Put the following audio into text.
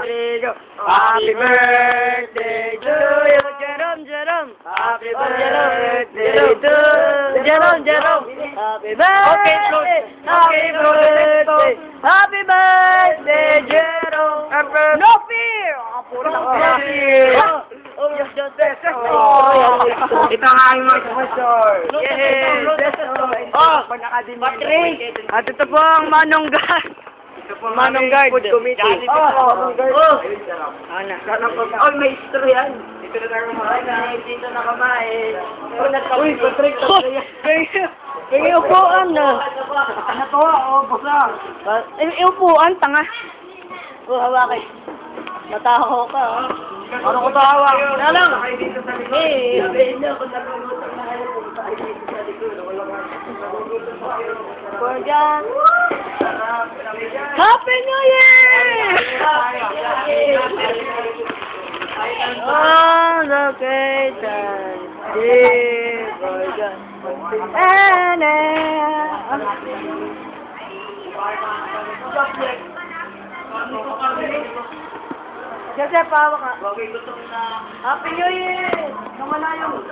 Happy birthday to you, Jerome. Happy birthday to Jerome. Happy birthday. Happy birthday. Happy birthday, Jerome. No fear. No fear. Ito nga yung mga sponsor. Yes. Patrick. At ito po ang Manong Guard. Ito po Manong Guard. Food Committee. Manong Guard. Ana. Oh, may istro yan. Dito na tayo kumain. Dito na kumain. Uy, Patrick. Kaya upuan na. Ano to? Oh, basa. Upuan, tanga. Hawakin. Nataho ka, ha? Ano ko tawa? Wala lang. Dito sa likod. Eh. Kung naluluto na kayo, pumunta kayo dito sa likod. Wala ka. Naluluto pa kayo. For dyan. Happy New Year! On the occasion, dear for dyan. Joseph, hawak ka. Happy New Year! Nawala yung